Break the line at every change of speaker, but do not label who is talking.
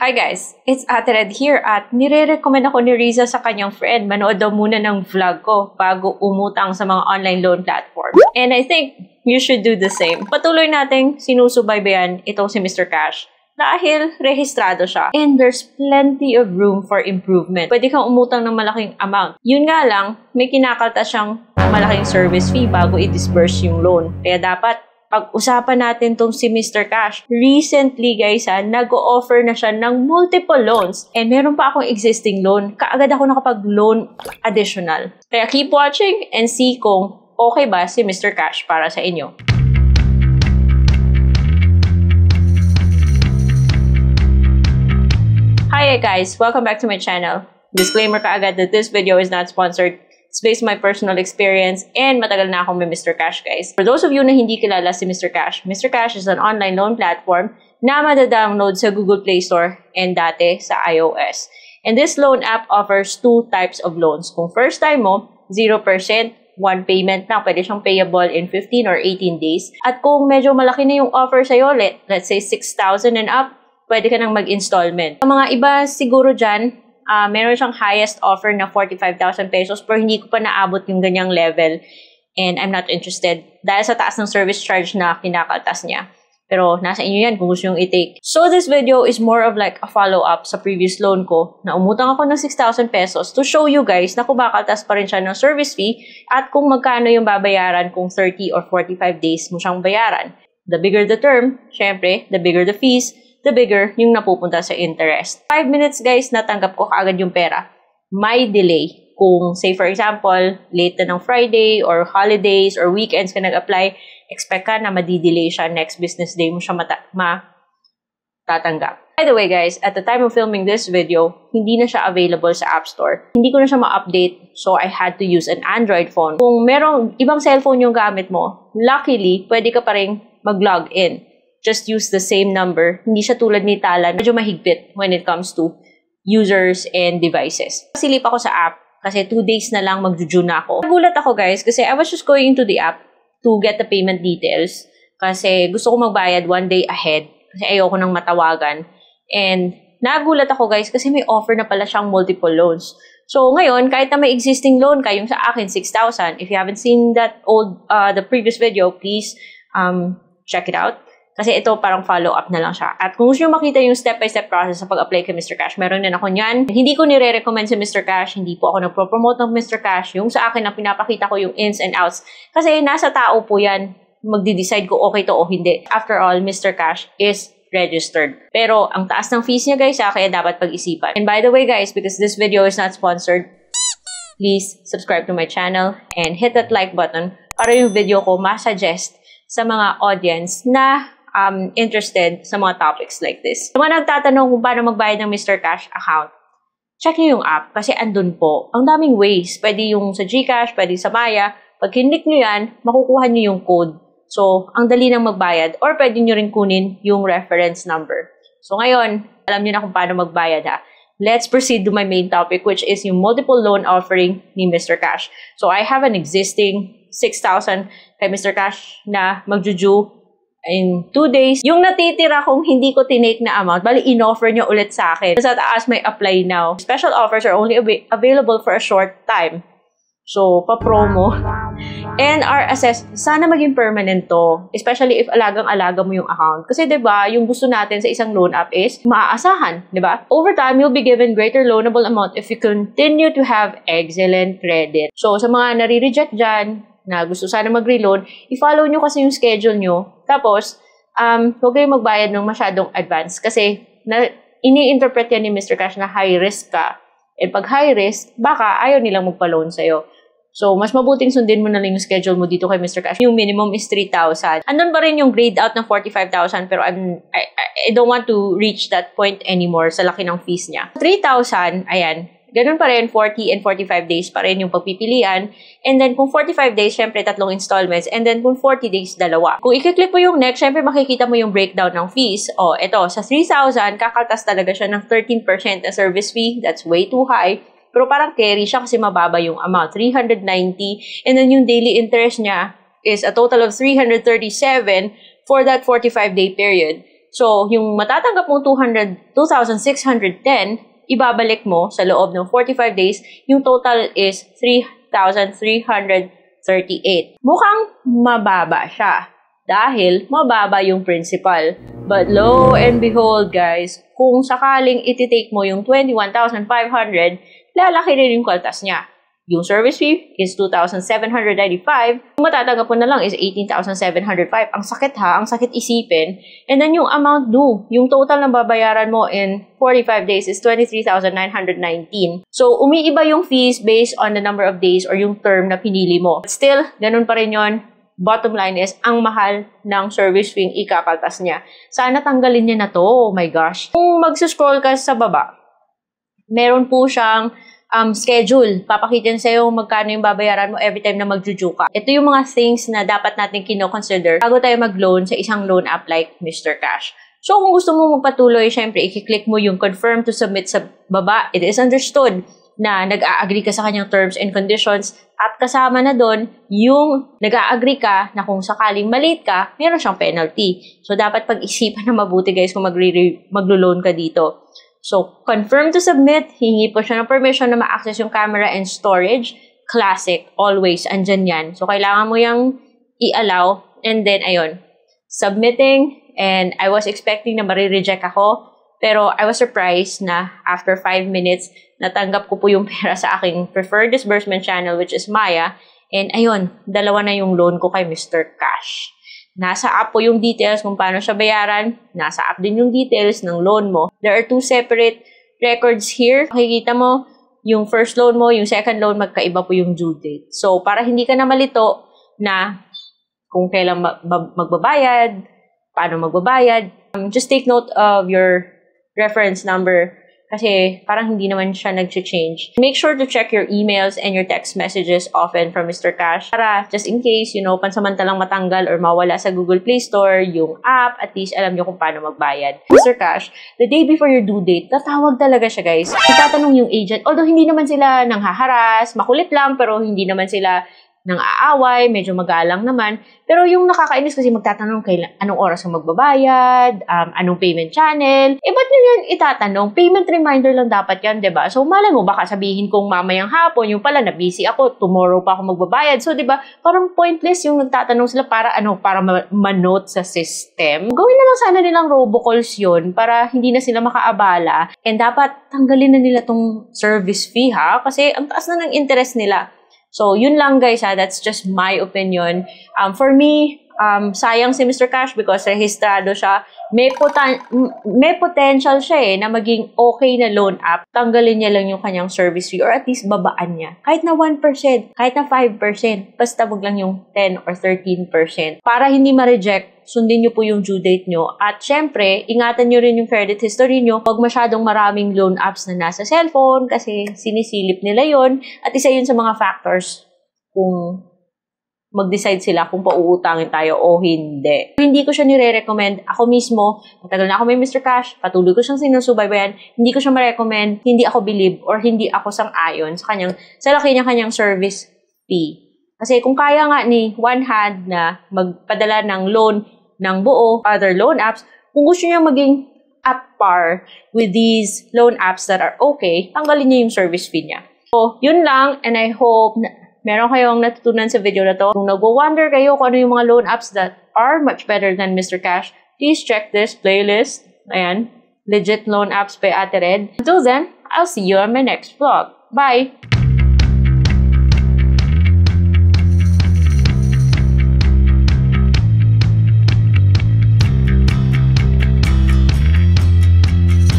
Hi guys, it's Ate Red here at nire-recommend ako ni Riza sa kanyang friend. Manood daw muna ng vlog ko bago umutang sa mga online loan platform. And I think you should do the same. Patuloy nating sinusubaybayan itong si Mr. Cash dahil rehistrado siya. And there's plenty of room for improvement. Pwede kang umutang ng malaking amount. Yun nga lang, may kinakalta siyang malaking service fee bago i-disburse yung loan. Kaya dapat pag-usapan natin tong si Mr. Cash. Recently, guys, nag-o-offer na siya ng multiple loans. And meron pa akong existing loan. Kaagad ako nakapag-loan additional. Kaya keep watching and see kung okay ba si Mr. Cash para sa inyo. Hi guys! Welcome back to my channel. Disclaimer kaagad that this video is not sponsored. It's based on my personal experience and matagal na akong may Mr. Cash, guys. For those of you na hindi kilala si Mr. Cash is an online loan platform na madadownload sa Google Play Store and dati sa iOS. And this loan app offers two types of loans. Kung first time mo, 0%, one payment lang. Pwede siyang payable in 15 or 18 days. At kung medyo malaki na yung offer sa'yo, let's say 6,000 and up, pwede ka nang mag-installment. Sa mga iba siguro dyan, meron siyang highest offer na 45,000 pesos pero hindi ko pa naabot yung ganyang level and I'm not interested dahil sa taas ng service charge na kinakaltas niya. Pero nasa inyo yan kung gusto yung i-take. So this video is more of like a follow-up sa previous loan ko na umutang ako ng 6,000 pesos to show you guys na kumakaltas pa rin siya ng service fee at kung magkano yung babayaran kung 30 or 45 days mo siyang bayaran. The bigger the term, syempre, the bigger the fees, the bigger yung napupunta sa interest. 5 minutes guys, natanggap ko kaagad yung pera. May delay. Kung say for example, late na ng Friday or holidays or weekends ka nag-apply, expect ka na madidelay siya next business day mo siya matatanggap. By the way guys, at the time of filming this video, hindi na siya available sa App Store. Hindi ko na siya ma-update, so I had to use an Android phone. Kung merong ibang cellphone yung gamit mo, luckily, pwede ka pa rin mag-log in. Just use the same number. Hindi siya tulad ni Talan. Medyo mahigpit when it comes to users and devices. Silip ako sa app kasi 2 days na lang mag-June na ako. Nagulat ako guys kasi I was just going into the app to get the payment details kasi gusto ko magbayad 1 day ahead kasi ayoko nang matawagan. And nagulat ako guys kasi may offer na pala siyang multiple loans. So ngayon, kahit na may existing loan ka, yung sa akin 6,000, if you haven't seen that the previous video, please check it out. Kasi ito parang follow-up na lang siya. At kung gusto nyo makita yung step-by-step process sa pag-apply kay Mr. Cash, meron din ako niyan. Hindi ko nire-recommend si Mr. Cash, hindi po ako nagpo-promote ng Mr. Cash. Yung sa akin na pinapakita ko yung ins and outs. Kasi nasa tao po yan, magdi-decide ko okay to o hindi. After all, Mr. Cash is registered. Pero ang taas ng fees niya guys, kaya dapat pag-isipan. And by the way guys, because this video is not sponsored, please subscribe to my channel and hit that like button para yung video ko ma-suggest sa mga audience na interested sa mga topics like this. Sa mga nagtatanong kung paano magbayad ng Mr. Cash account, check nyo yung app kasi andun po. Ang daming ways. Pwede yung sa GCash, pwede sa Maya. Pag kinlik nyo yan, makukuha nyo yung code. So, ang dali nang magbayad or pwede nyo rin kunin yung reference number. So, ngayon, alam nyo na kung paano magbayad ha. Let's proceed to my main topic which is yung multiple loan offering ni Mr. Cash. So, I have an existing 6,000 kay Mr. Cash na mag-due in 2 days. Yung natitira kung hindi ko tinake na amount, bali in-offer nyo ulit sa akin. Sa taas may apply now. Special offers are only available for a short time. So, pa-promo. And our assess, sana maging permanent to. Especially if alagang-alaga mo yung account. Kasi 'di ba, yung gusto natin sa isang loan app is maaasahan, 'di ba? Over time, you'll be given greater loanable amount if you continue to have excellent credit. So, sa mga nare-reject dyan, na gusto sana mag-reloan, i-follow nyo kasi yung schedule nyo. Tapos, huwag kayong magbayad ng masyadong advance kasi ini-interpret yan ni Mr. Cash na high risk ka. And pag high risk, baka ayaw nilang magpa-loan sa'yo. So, mas mabuting sundin mo na lang yung schedule mo dito kay Mr. Cash. Yung minimum is 3,000. Andun pa rin yung grade out ng 45,000 pero I don't want to reach that point anymore sa laki ng fees niya. 3,000, ayan. Ganun pa rin, 40 and 45 days pa rin yung pagpipilian. And then, kung 45 days, syempre, 3 installments. And then, kung 40 days, 2. Kung i-click mo yung next, syempre, makikita mo yung breakdown ng fees. O, eto, sa 3,000, kakaltas talaga siya ng 13% na service fee. That's way too high. Pero parang carry siya kasi mababa yung amount, 390. And then, yung daily interest niya is a total of 337 for that 45-day period. So, yung matatanggap mong 2,610, ibabalik mo sa loob ng 45 days, yung total is 3,338. Mukhang mababa siya dahil mababa yung principal. But lo and behold, guys, kung sakaling ititake mo yung 21,500, lalaki rin yung kaltas niya. Yung service fee is 2,795. Yung matatanggap mo na lang is 18,705. Ang sakit ha, ang sakit isipin. And then yung amount due, yung total na babayaran mo in 45 days is 23,919. So, umiiba yung fees based on the number of days or yung term na pinili mo. But still, ganun pa rin yun. Bottom line is, ang mahal ng service fee ikakaltas niya. Sana tanggalin niya na to. Oh my gosh. Kung mag-scroll ka sa baba, meron po siyang schedule. Papakitin sa'yo magkano yung babayaran mo every time na magjuju ka. Ito yung mga things na dapat natin kino-consider bago tayo mag-loan sa isang loan app like Mr. Cash. So, kung gusto mo magpatuloy, syempre, i-click mo yung confirm to submit sa baba. It is understood na nag-a-agree ka sa kanyang terms and conditions at kasama na doon yung nag-a-agree ka na kung sakaling malate ka, meron siyang penalty. So, dapat pag-isipan na mabuti guys kung maglo-loan ka dito. So, confirm to submit, hingi po siya ng permission na ma-access yung camera and storage. Classic, always, andyan yan. So, kailangan mo yung i-allow. And then, ayun, submitting. And I was expecting na marireject ako. Pero I was surprised na after 5 minutes, natanggap ko po yung pera sa aking preferred disbursement channel, which is Maya. And ayun, dalawa na yung loan ko kay Mr. Cash. Nasa app po yung details kung paano siya bayaran. Nasa app din yung details ng loan mo. There are 2 separate records here. Makikita mo yung first loan mo, yung second loan, magkaiba po yung due date. So, para hindi ka na malito na kung kailan magbabayad, paano magbabayad, just take note of your reference number kasi parang hindi naman siya nag-change. Make sure to check your emails and your text messages often from Mr. Cash para just in case, pansamantalang matanggal or mawala sa Google Play Store yung app, at least alam nyo kung paano magbayad. Mr. Cash, the day before your due date, tatawag talaga siya guys. Itatanong yung agent, although hindi naman sila nanghaharas, makulit lang, pero hindi naman sila nang aaway, medyo magalang naman. Pero yung nakakainis kasi magtatanong anong oras ka magbabayad, anong payment channel. Ba't nyo yan itatanong? Payment reminder lang dapat yan, diba? So, malay mo, baka sabihin kong mamayang hapon, yung pala, na busy ako, tomorrow pa ako magbabayad. So, diba, parang pointless yung nagtatanong sila para manote sa system. Gawin na lang sana nilang robocalls yun para hindi na sila makaabala. And dapat tanggalin na nila tong service fee, ha? Kasi ang taas na ng interest nila. So, yun lang guys ha. That's just my opinion. For me, sayang si Mr. Cash because rehistrado siya. May potential siya na maging okay na loan app. Tanggalin niya lang yung kanyang service fee or at least babaan niya. Kahit na 1%, kahit na 5%, basta wag lang yung 10 or 13%. Para hindi ma-reject, sundin niyo po yung due date niyo. At syempre, ingatan niyo rin yung credit history niyo. Huwag masyadong maraming loan apps na nasa cellphone kasi sinisilip nila yon. At isa yun sa mga factors kung mag-decide sila kung pauutangin tayo o hindi. Hindi ko siya nire-recommend. Ako mismo, matagal na ako may Mr. Cash, patuloy ko siyang sinusubaybayan, hindi ko siya ma-recommend, hindi ako believe, or hindi ako sang-ayon sa laki niya kanyang service fee. Kasi kung kaya nga ni one hand na magpadala ng loan ng buo, other loan apps, kung gusto niya maging at par with these loan apps that are okay, tanggalin niya yung service fee niya. So, yun lang, and I hope meron kayong natutunan sa video na to. Kung nagwo-wonder kayo kung ano yung mga loan apps that are much better than Mr. Cash, please check this playlist. Ayan, legit loan apps by Ate Red. Until then, I'll see you on my next vlog. Bye!